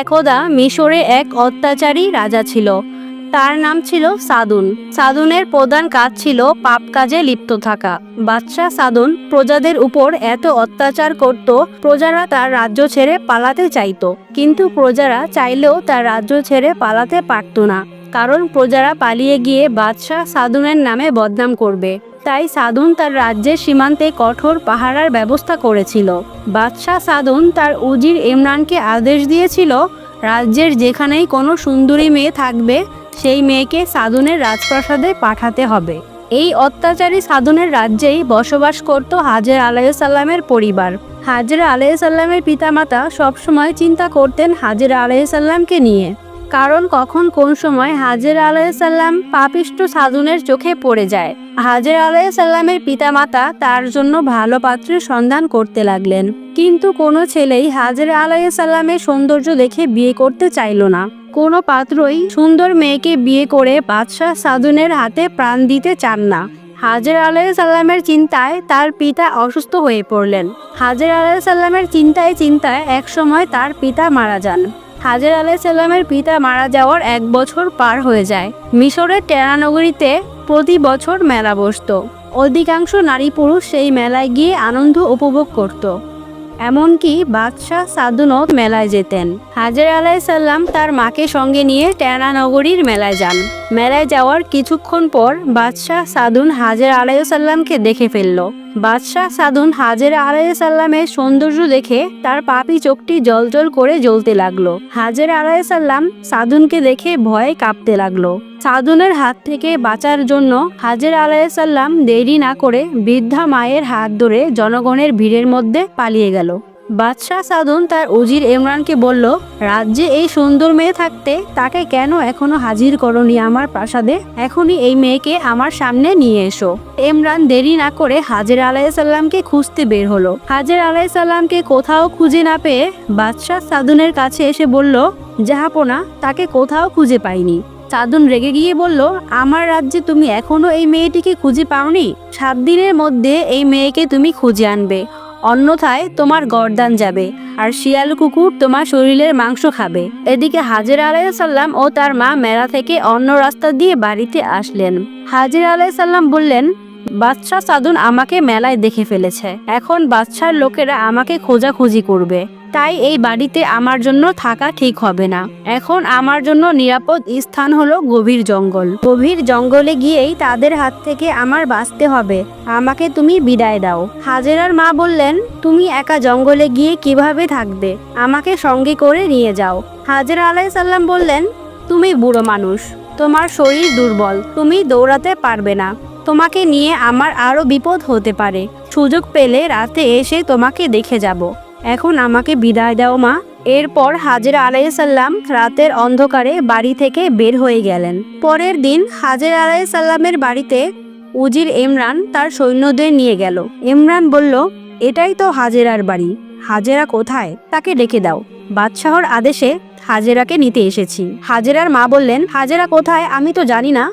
একদা মিশরে এক অত্যাচারী রাজা ছিল। তার নাম ছিল সাদুন। সাদুনের প্রধান কাজ ছিল পাপ কাজে লিপ্ত থাকা। বাদশাহ সাদুন প্রজাদের উপর এত অত্যাচার করত, প্রজারা তার রাজ্য ছেড়ে পালাতে চাইতো, কিন্তু প্রজারা চাইলেও তার রাজ্য ছেড়ে পালাতে পারত না, কারণ প্রজারা পালিয়ে গিয়ে বাদশাহ সাদুনের নামে বদনাম করবে। তাই সাদুন তার রাজ্যের সীমান্তে কঠোর পাহারার ব্যবস্থা করেছিল। বাদশাহ সাদুন তার উজির ইমরানকে আদেশ দিয়েছিল, রাজ্যের যেখানেই কোনো সুন্দরী মেয়ে থাকবে সেই মেয়েকে সাদুনের রাজপ্রাসাদে পাঠাতে হবে। এই অত্যাচারী সাদুনের রাজ্যেই বসবাস করত হাজেরা আলাইহিসসালামের পরিবার। হাজেরা আলাইহিসসালামের পিতামাতা সবসময় চিন্তা করতেন হাজেরা আলাইহিসসালামকে নিয়ে, কারণ কখন কোন সময় হাজেরা আলাইহিসসালাম পাপিষ্ঠ সাদুনের চোখে পড়ে যায়। হাজেরা আলাইহিসসালামের পিতামাতা তার জন্য ভালো পাত্রের সন্ধান করতে লাগলেন, কিন্তু কোনো ছেলেই হাজেরা আলাইহিসসালামের সৌন্দর্য দেখে বিয়ে করতে চাইল না। কোনো পাত্রই সুন্দর মেয়েকে বিয়ে করে বাদশাহ সাদুনের হাতে প্রাণ দিতে চান না। হাজেরা আলাইহিসসালামের চিন্তায় তার পিতা অসুস্থ হয়ে পড়লেন। হাজেরা আলাইহিসসালামের চিন্তায় একসময় তার পিতা মারা যান। হাজেরা আলাইহিসসালামের পিতা মারা যাওয়ার 1 বছর পার হয়ে যায়। মিশরের টেরা নগরীতে প্রতি বছর মেলা বসত। অধিকাংশ নারী পুরুষ সেই মেলায় গিয়ে আনন্দ উপভোগ করত। এমনকি বাদশাহ সাদুনও মেলায় যেতেন। হাজেরা আলাইহিসসালাম তার মাকে সঙ্গে নিয়ে টেরা নগরীর মেলায় যান। মেলায় যাওয়ার কিছুক্ষণ পর বাদশাহ সাদুন হাজেরা আলাইহিসসালামকে দেখে ফেলল। বাদশাহ সাদুন হাজেরা আলাইহিসসালামের সৌন্দর্য দেখে তার পাপী চোখটি জ্বলজ্বল করে জ্বলতে লাগলো। হাজেরা আলাইহিসসালাম সাদুনকে দেখে ভয়ে কাঁপতে লাগলো। সাদুনের হাত থেকে বাঁচার জন্য হাজেরা আলাইহিসসালাম দেরি না করে বৃদ্ধা মায়ের হাত ধরে জনগণের ভিড়ের মধ্যে পালিয়ে গেল। বাদশাহ সাদুন তার উজির ইমরানকে বলল, রাজ্যে এই সুন্দর মেয়ে থাকতে তাকে কেন এখনো হাজির করনি আমার প্রাসাদে? এখনই এই মেয়েকে আমার সামনে নিয়ে এসো। ইমরান দেরি না করে হাজেরা আলাইহিসসালামকে খুঁজতে বের হলো। হাজেরা আলাইহিসসালামকে কোথাও খুঁজে না পেয়ে বাদশাহ সাদুনের কাছে এসে বলল, জাহাপনা, তাকে কোথাও খুঁজে পাইনি। সাদুন রেগে গিয়ে বলল, আমার রাজ্যে তুমি এখনো এই মেয়েটিকে খুঁজে পাওনি? 7 দিনের মধ্যে এই মেয়েকে তুমি খুঁজে আনবে, অন্যথায় তোমার গর্দান যাবে আর শিয়াল কুকুর তোমার শরীরের মাংস খাবে। এদিকে হাজেরা আলাইহিসসালাম ও তার মা মেলা থেকে অন্য রাস্তা দিয়ে বাড়িতে আসলেন। হাজেরা আলাইহিসসালাম বললেন, বাদশাহ সাদুন আমাকে মেলায় দেখে ফেলেছে, এখন বাদশার লোকেরা আমাকে খোঁজাখুঁজি করবে, তাই এই বাড়িতে আমার জন্য থাকা ঠিক হবে না। এখন আমার জন্য নিরাপদ স্থান হলো গভীর জঙ্গল। গভীর জঙ্গলে গিয়েই তাদের হাত থেকে আমার বাঁচতে হবে, আমাকে তুমি বিদায় দাও। হাজেরার মা বললেন, তুমি একা জঙ্গলে গিয়ে কিভাবে থাকবে? আমাকে সঙ্গে করে নিয়ে যাও। হাজেরা আলাইহিসসালাম বললেন, তুমি বুড়ো মানুষ, তোমার শরীর দুর্বল, তুমি দৌড়াতে পারবে না, তোমাকে নিয়ে আমার আরো বিপদ হতে পারে। সুযোগ পেলে রাতে এসে তোমাকে দেখে যাব, এখন আমাকে বিদায় দাও মা। এরপর হাজেরা আলাইহিসসালাম রাতের অন্ধকারে বাড়ি থেকে বের হয়ে গেলেন। পরের দিন হাজেরা আলাইহিসসালামের বাড়িতে উজির ইমরান তার সৈন্যদের নিয়ে গেল। ইমরান বলল, এটাই তো হাজেরার বাড়ি, হাজেরা কোথায়? তাকে ডেকে দাও। বাদশাহর আদেশে হাজেরাকে নিতে এসেছি। হাজেরার মা বললেন, হাজেরা কোথায় আমি তো জানি না,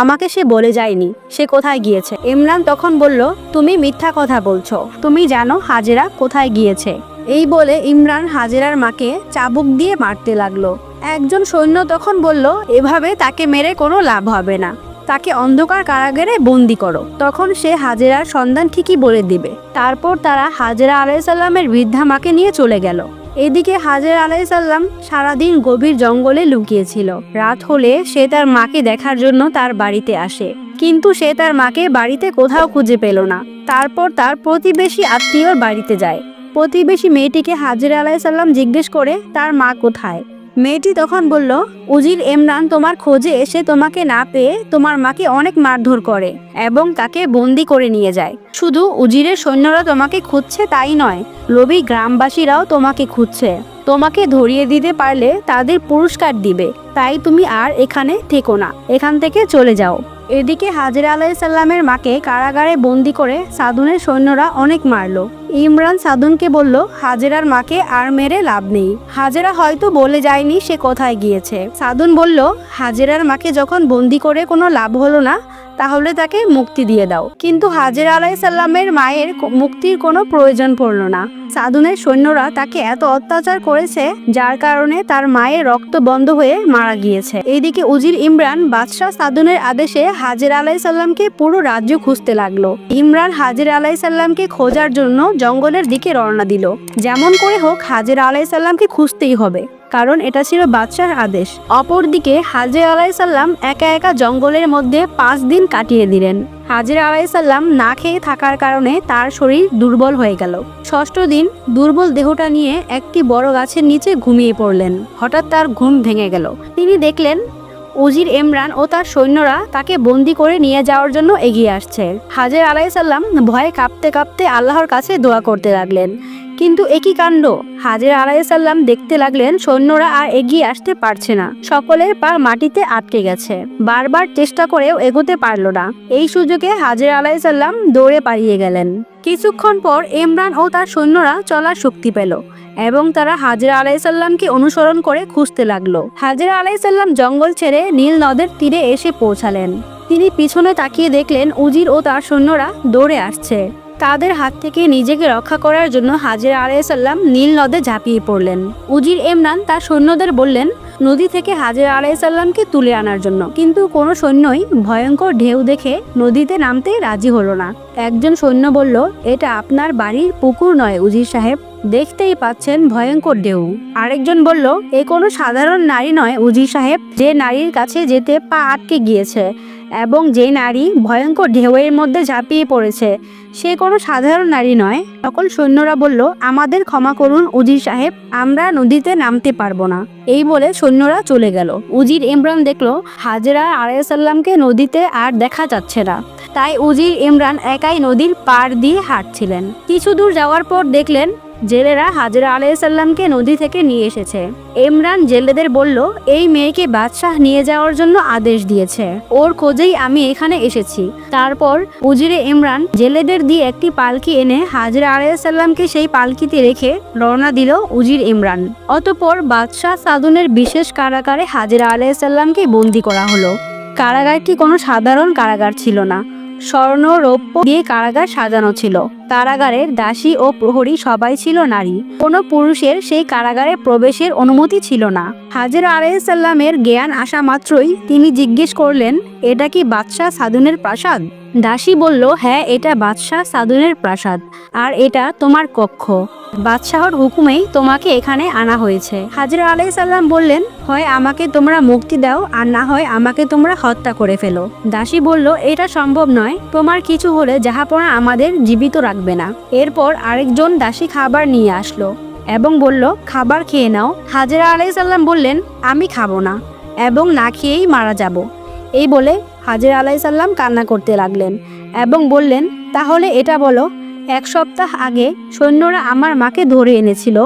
আমাকে সে বলে যায়নি সে কোথায় গিয়েছে। ইমরান তখন বলল, তুমি মিথ্যা কথা বলছো, তুমি জানো হাজেরা কোথায় গিয়েছে। এই বলে ইমরান হাজেরার মাকে চাবুক দিয়ে মারতে লাগলো। একজন সৈন্য তখন বলল, এভাবে তাকে মেরে কোনো লাভ হবে না, তাকে অন্ধকার কারাগারে বন্দি করো, তখন সে হাজেরার সন্ধান ঠিকই বলে দিবে। তারপর তারা হাজেরা আলাইহিসসালামের বৃদ্ধা মাকে নিয়ে চলে গেল। এদিকে হাজেরা আলাইহিসসালাম সারাদিন গভীর জঙ্গলে লুকিয়েছিল। রাত হলে সে তার মাকে দেখার জন্য তার বাড়িতে আসে, কিন্তু সে তার মাকে বাড়িতে কোথাও খুঁজে পেল না। তারপর তার প্রতিবেশী আত্মীয়র বাড়িতে যায়। প্রতিবেশী মেয়েটিকে হাজেরা আলাইহিসসালাম জিজ্ঞেস করে তার মা কোথায়। মেয়েটি তখন বলল, উজির ইমরান তোমার খোঁজে এসে তোমাকে না পেয়ে তোমার মাকে অনেক মারধর করে এবং তাকে বন্দি করে নিয়ে যায়। শুধু উজিরের সৈন্যরা তোমাকে খুঁজছে তাই নয়, লোভী গ্রামবাসীরাও তোমাকে খুঁজছে, তোমাকে ধরিয়ে দিতে পারলে তাদের পুরস্কার দিবে, তাই তুমি আর এখানে থেকো না, এখান থেকে চলে যাও। এদিকে হাজেরা আলাইহিসসালামের মাকে কারাগারে বন্দি করে সাদুনের সৈন্যরা অনেক মারলো। ইমরান সাদুনকে বলল, হাজেরার মাকে আর মেরে লাভ নেই। হাজেরা হয়তো বলে যায়নি সে কোথায় গিয়েছে। সাদুন বলল, হাজেরার মাকে যখন বন্দি করে কোনো লাভ হলো না, তাহলে তাকে মুক্তি দিয়ে দাও। কিন্তু হাজেরা আলাইসাল্লামের মায়ের মুক্তির কোনো প্রয়োজন পড়ল না। সাদুনের সৈন্যরা তাকে এত অত্যাচার করেছে যার কারণে তার মায়ের রক্ত বন্ধ হয়ে মারা গিয়েছে। এইদিকে উজির ইমরান বাদশাহ সাদুনের আদেশে হাজেরা আলাইসাল্লামকে পুরো রাজ্য খুঁজতে লাগলো। ইমরান হাজেরা আলাইসাল্লামকে খোঁজার জন্য জঙ্গলের দিকে রওনা দিল। যেমন করে হোক হাজেরা আলাইসাল্লামকে খুঁজতেই হবে, কারণ এটা ছিল বাদশার আদেশ। অপরদিকে হাজেরা আলাইসাল্লাম একা একা জঙ্গলের মধ্যে 5 দিন কাটিয়ে দিলেন। হাজেরা আলাইসাল্লাম না খেয়ে থাকার কারণে তার শরীর দুর্বল হয়ে গেল। 6ষ্ঠ দিন দুর্বল দেহটা নিয়ে একটি বড় গাছের নিচে ঘুমিয়ে পড়লেন। হঠাৎ তার ঘুম ভেঙে গেল। তিনি দেখলেন উজির ইমরান ও তার সৈন্যরা তাকে বন্দি করে নিয়ে যাওয়ার জন্য এগিয়ে আসছে। হাজেরা আলাইসাল্লাম ভয়ে কাঁপতে কাঁপতে আল্লাহর কাছে দোয়া করতে লাগলেন। কিন্তু একই কাণ্ড, হাজেরা আলাইসাল্লাম দেখতে লাগলেন সৈন্যরা আর এগিয়ে আসতে পারছে না। সকলের পা মাটিতে আটকে গেছে। বারবার চেষ্টা করেও এগোতে পারল না। এই সুযোগে হাজেরা আলাইসাল্লাম দৌড়ে পালিয়ে গেলেন। কিছুক্ষণ পর ইমরান ও তার সৈন্যরা চলার শক্তি পেল এবং তারা হাজেরা আলাইসাল্লামকে অনুসরণ করে খুঁজতে লাগলো। হাজেরা আলাইসাল্লাম জঙ্গল ছেড়ে নীল নদের তীরে এসে পৌঁছালেন। তিনি পিছনে তাকিয়ে দেখলেন উজির ও তার সৈন্যরা দৌড়ে আসছে। তাদের হাত থেকে নিজেকে রক্ষা করার জন্য হাজেরা আলাইসাল্লাম নীল নদে ঝাঁপিয়ে পড়লেন। উজির ইমরান তার সৈন্যদের বললেন নদী থেকে হাজেরা আলাইসাল্লামকে তুলে আনার জন্য, কিন্তু কোনো সৈন্যই ভয়ঙ্কর ঢেউ দেখে নদীতে নামতে রাজি হলো না। একজন সৈন্য বলল, এটা আপনার বাড়ির পুকুর নয় উজির সাহেব, দেখতেই পাচ্ছেন ভয়ঙ্কর ঢেউ। আরেকজন বলল, এ কোনো সাধারণ নারী নয় উজির সাহেব, যে নারীর কাছে যেতে পা আটকে গিয়েছে এবং যে নারী ভয়ঙ্কর ঢেউয়ের মধ্যে ঝাঁপিয়ে পড়েছে সে কোনো সাধারণ নারী নয়। সকল সৈন্যরা বলল, আমাদের ক্ষমা করুন উজির সাহেব, আমরা নদীতে নামতে পারবো না। এই বলে সৈন্যরা চলে গেল। উজির ইমরান দেখলো হাজেরা আলাইসাল্লামকে নদীতে আর দেখা যাচ্ছে না। তাই উজির ইমরান একাই নদীর পাড় দিয়ে হাঁটছিলেন। কিছু দূর যাওয়ার পর দেখলেন জেলেরা হাজেরা আলাইসাল্লামকে নদী থেকে নিয়ে এসেছে। ইমরান জেলেদের বলল, এই মেয়েকে বাদশাহ নিয়ে যাওয়ার জন্য আদেশ দিয়েছে, ওর খোঁজেই আমি এখানে এসেছি। তারপর উজিরে ইমরান জেলেদের দিয়ে একটি পালকি এনে হাজেরা আলাইসাল্লামকে সেই পালকিতে রেখে রওনা দিল উজির ইমরান। অতঃপর বাদশাহ সাদুনের বিশেষ কারাগারে হাজেরা আলাইসাল্লামকে বন্দী করা হলো। কারাগারটি কোনো সাধারণ কারাগার ছিল না। স্বর্ণ রৌপ্য দিয়ে কারাগার সাজানো ছিল। কারাগারের দাসী ও প্রহরী সবাই ছিল নারী। কোনো পুরুষের সেই কারাগারে প্রবেশের অনুমতি ছিল না। হাজেরা আলাইসাল্লামের জ্ঞান আসা মাত্রই তিনি জিজ্ঞেস করলেন, এটা কি বাদশাহ সাদুনের প্রাসাদ? দাসী বলল, হ্যাঁ, এটা বাদশাহ সাদুনের প্রাসাদ আর এটা তোমার কক্ষ। বাদশাহর হুকুমেই তোমাকে এখানে আনা হয়েছে। হাজেরা আলাইসাল্লাম বললেন, হয় আমাকে তোমরা মুক্তি দাও আর না হয় আমাকে তোমরা হত্যা করে ফেলো। দাসী বলল, এটা সম্ভব নয়, তোমার কিছু হলে জাহাপনা আমাদের জীবিত রাখবে না। এরপর আরেকজন দাসী খাবার নিয়ে আসলো এবং বলল, খাবার খেয়ে নাও। হাজেরা আলাইসাল্লাম বললেন, আমি খাবো না এবং না খেয়েই মারা যাব। এই বলে হাজেরা আলাইসাল্লাম কান্না করতে লাগলেন এবং বললেন, তাহলে এটা বলো, 1 সপ্তাহ আগে সৈন্যরা আমার মাকে ধরে এনেছিল,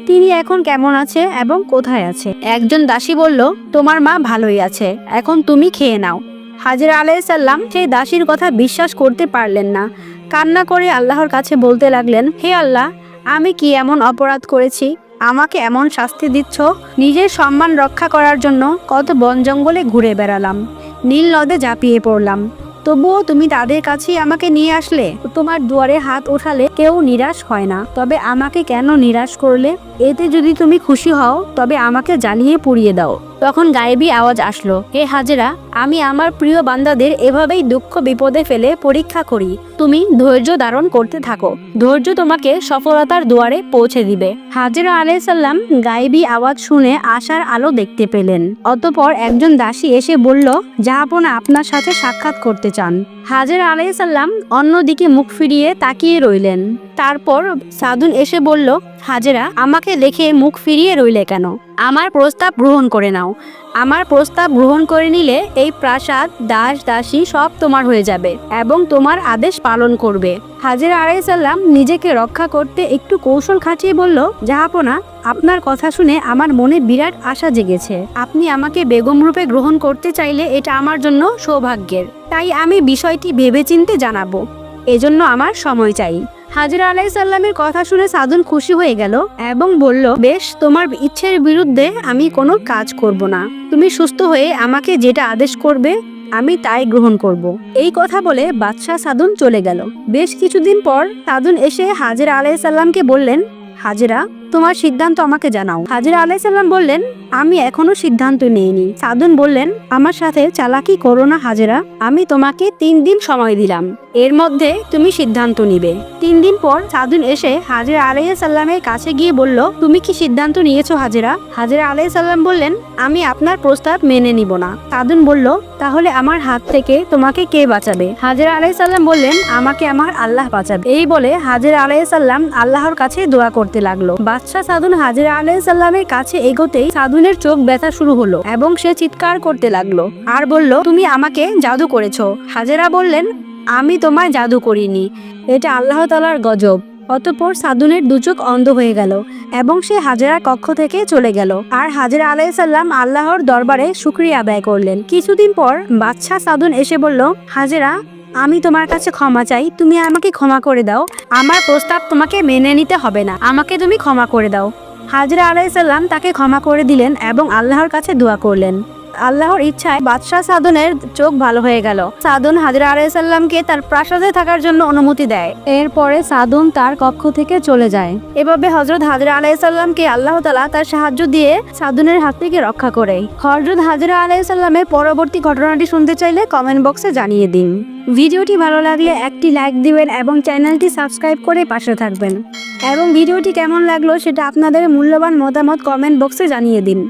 তিনি এখন কেমন আছে এবং কোথায় আছে? একজন দাসী বলল, তোমার মা ভালোই আছে, এখন তুমি খেয়ে নাও। হাজেরা আলাইসাল্লাম সেই দাসীর কথা বিশ্বাস করতে পারলেন না। কান্না করে আল্লাহর কাছে বলতে লাগলেন, হে আল্লাহ, আমি কি এমন অপরাধ করেছি? আমাকে এমন শাস্তি দিচ্ছ? নিজের সম্মান রক্ষা করার জন্য কত বন জঙ্গলে ঘুরে বেড়ালাম, নীল নদে ঝাঁপিয়ে পড়লাম, তবুও তুমি তাদের কাছেই আমাকে নিয়ে আসলে। তোমার দুয়ারে হাত ওঠালে কেউ নিরাশ হয় না, তবে আমাকে কেন নিরাশ করলে? এতে যদি তুমি খুশি হও তবে আমাকে জ্বালিয়ে পুড়িয়ে দাও। তখন গায়েবী আওয়াজ আসলো, হে হাজেরা, আমি আমার প্রিয় বান্দাদের এভাবেই দুঃখ বিপদে ফেলে পরীক্ষা করি। তুমি ধৈর্য ধারণ করতে থাকো, ধৈর্য তোমাকে সফলতার দুয়ারে পৌঁছে দিবে। হাজেরা আলাইসাল্লাম গায়েবী আওয়াজ শুনে আশার আলো দেখতে পেলেন। অতঃপর একজন দাসী এসে বলল, জাহাপনা আপনার সাথে সাক্ষাৎ করতে চান। হাজেরা আলাইসাল্লাম অন্যদিকে মুখ ফিরিয়ে তাকিয়ে রইলেন। তারপর সাদুন এসে বলল, হাজেরা, আমাকে দেখে মুখ ফিরিয়ে রইলে কেন? আমার প্রস্তাব গ্রহণ করে নাও। আমার প্রস্তাব গ্রহণ করে নিলে এই প্রাসাদ, দাস দাসী সব তোমার হয়ে যাবে এবং তোমার আদেশ পালন করবে। হাজেরা আলাইসাল্লাম নিজেকে রক্ষা করতে একটু কৌশল খাটিয়ে বলল, জাহাপনা, আপনার কথা শুনে আমার মনে বিরাট আশা জেগেছে। আপনি আমাকে বেগম রূপে গ্রহণ করতে চাইলে এটা আমার জন্য সৌভাগ্যের। তাই আমি বিষয়টি ভেবেচিন্তে জানাবো, এজন্য আমার সময় চাই। হাজরা আলাইহিসসালামের কথা শুনে সাদুন খুশি হয়ে গেল এবং বলল, বেশ, তোমার ইচ্ছের বিরুদ্ধে আমি কোনো কাজ করব না। তুমি সুস্থ হয়ে আমাকে যেটা আদেশ করবে আমি তাই গ্রহণ করব। এই কথা বলে বাদশাহ সাদুন চলে গেল। বেশ কিছুদিন পর সাদুন এসে হাজরা আলাইহিসসালামকে বললেন, হাজরা, তোমার সিদ্ধান্ত আমাকে জানাও। হাজরা আলাইহিসসালাম বললেন, আমি এখনো সিদ্ধান্ত নেইনি। সাদুন বললেন, আমার সাথে চালাকি করো না হাজরা, আমি তোমাকে 3 দিন সময় দিলাম, এর মধ্যে তুমি সিদ্ধান্ত নিবে। 3 দিন পর সাদুন এসে হাজরা আলাইহিসসালামের কাছে গিয়ে বলল, তুমি কি সিদ্ধান্ত নিয়েছো হাজরা? হাজরা আলাইহিসসালাম বললেন, আমি আপনার প্রস্তাব মেনে নিব না। সাদুন বলল, তাহলে আমার হাত থেকে তোমাকে কে বাঁচাবে? হাজরা আলাইহিসসালাম বললেন, আমাকে আমার আল্লাহ বাঁচাবে। এই বলে হাজরা আলাইহিসসালাম আল্লাহর কাছে দোয়া করতে লাগলো। বাদশাহ সাদুন হাজরা আলাইহিসসালামের কাছে এগোতেই সাদুনের চোখ ব্যথা শুরু হলো এবং সে চিৎকার করতে লাগলো আর বলল, তুমি আমাকে জাদু করেছো। হাজরা বললেন, আমি তোমায় জাদু করিনি, এটা আল্লাহ তাআলার গজব। অতঃপর সাদুনের 2 চোখ অন্ধ হয়ে গেল এবং সে হাজরার কক্ষ থেকে চলে গেল। আর হাজরা আলাইহিসসালাম আল্লাহর দরবারে শুকরিয়া আদায় করলেন। কিছুদিন পর বাদশাহ সাদুন এসে বলল, হাজরা, আমি তোমার কাছে ক্ষমা চাই, তুমি আমাকে ক্ষমা করে দাও। আমার প্রস্তাব তোমাকে মেনে নিতে হবে না, আমাকে তুমি ক্ষমা করে দাও। হাজরা আলাইহিসসালাম তাকে ক্ষমা করে দিলেন এবং আল্লাহর কাছে দোয়া করলেন। আল্লাহর ইচ্ছায় বাদশাহ সাদুনের চোখ ভালো হয়ে গেল। সাদুন হাজরা আলাইহিসসালামকে তার প্রাসাদে থাকার জন্য অনুমতি দেয়। এরপরে সাদুন তার কক্ষ থেকে চলে যায়। এভাবে হযরত হাজরা আলাইহিসসালামকে আল্লাহ তাআলা তার সাহায্য দিয়ে সাদুনের হাত থেকে রক্ষা করে। হযরত হাজরা আলাইহিসসালামের পরবর্তী ঘটনাটি শুনতে চাইলে কমেন্ট বক্সে জানিয়ে দিন। ভিডিওটি ভালো লাগলে একটি লাইক দিবেন এবং চ্যানেলটি সাবস্ক্রাইব করে পাশে থাকবেন। এবং ভিডিওটি কেমন লাগলো সেটা আপনাদের মূল্যবান মতামত কমেন্ট বক্সে জানিয়ে দিন।